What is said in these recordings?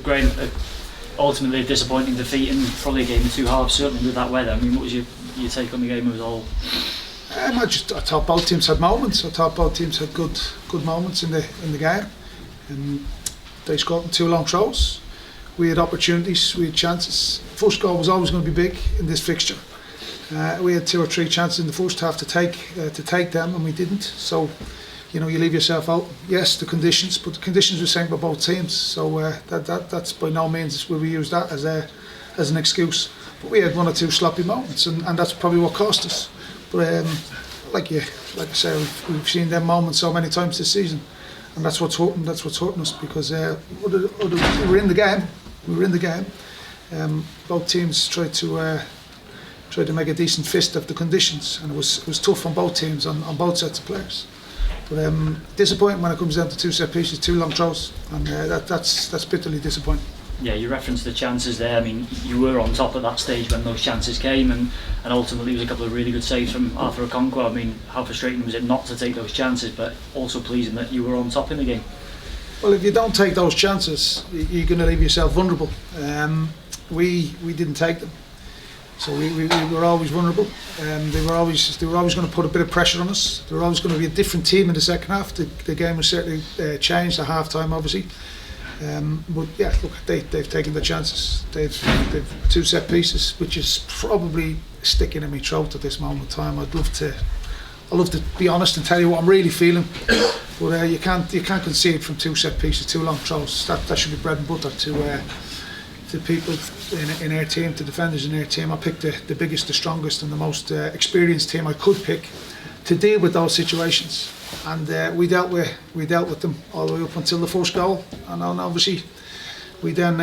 Graham, ultimately a disappointing defeat and probably a game of two halves, certainly with that weather. I mean, what was your take on the game as a whole? I thought both teams had moments. I thought both teams had good moments in the game. They scored in 2 long throws. We had opportunities, we had chances. First goal was always going to be big in this fixture. We had 2 or 3 chances in the first half to take them, and we didn't. So, you leave yourself out. Yes, the conditions, but the conditions were the same for both teams. So that's by no means will we use that as an excuse. But we had 1 or 2 sloppy moments, and that's probably what cost us. But like I say, we've seen them moments so many times this season, and that's what's hurting. That's what's hurting us because we were in the game. We were in the game. Both teams tried to make a decent fist of the conditions, and it was tough on both teams on both sets of players. But disappointing when it comes down to 2 set pieces, 2 long throws, and that's bitterly disappointing. Yeah, you referenced the chances there. I mean, you were on top at that stage when those chances came, and ultimately it was a couple of really good saves from Arthur Okonkwo. I mean, how frustrating was it not to take those chances, but also pleasing that you were on top in the game? Well, if you don't take those chances, you're going to leave yourself vulnerable. We didn't take them, so we were always vulnerable. They were always going to put a bit of pressure on us. They were always going to be a different team in the second half. The game was certainly changed at half time, obviously. But yeah, look, they've taken the chances. They've 2 set pieces, which is probably sticking in my throat at this moment in time. I'd love to be honest and tell you what I'm really feeling, but you can't concede from 2 set pieces, 2 long throws. That should be bread and butter to people in our team, to defenders in our team. I picked the biggest, the strongest, and the most experienced team I could pick to deal with those situations, and we dealt with them all the way up until the first goal, and obviously we then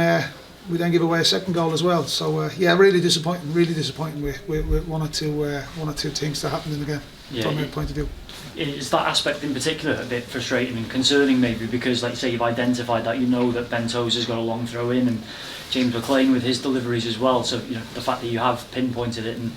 give away a second goal as well. So yeah, really disappointing with one or two things that happened in the game from my point of view. Is that aspect in particular a bit frustrating and concerning maybe, because like you say, you've identified that, that Ben Tozer's got a long throw in and James McLean with his deliveries as well, so the fact that you have pinpointed it and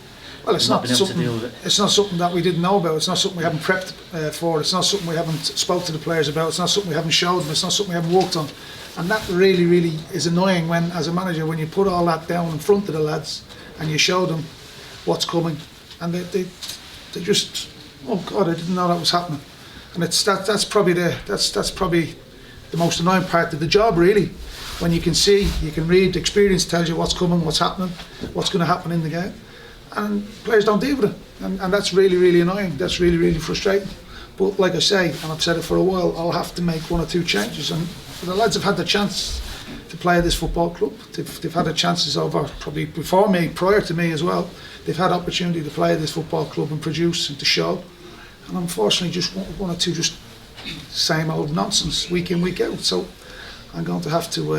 not been able to deal with it. It's not something that we didn't know about. It's not something we haven't prepped for. It's not something we haven't spoke to the players about. It's not something we haven't showed them. It's not something we haven't worked on. And that really is annoying when, as a manager, when you put all that down in front of the lads and you show them what's coming, and they just, oh God, I didn't know that was happening. And that's probably the most annoying part of the job, really. When you can see, you can read, experience tells you what's coming, what's happening, what's going to happen in the game. And players don't deal with it, and that's really annoying. That's really frustrating. But like I say, and I've said it for a while, I'll have to make 1 or 2 changes. And the lads have had the chance to play at this football club. They've had the chances over probably before me, prior to me as well. They've had opportunity to play at this football club and produce and to show. And unfortunately, just 1 or 2 just same old nonsense week in, week out. So I'm going to have to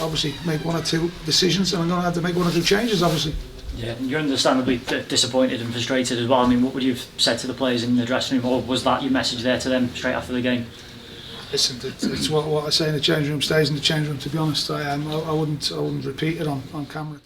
obviously make 1 or 2 decisions, and I'm going to have to make 1 or 2 changes, obviously. Yeah, you're understandably disappointed and frustrated as well. I mean, what would you have said to the players in the dressing room, or was that your message there to them straight after the game? Listen, it's what I say in the change room stays in the change room. To be honest, I wouldn't repeat it on camera.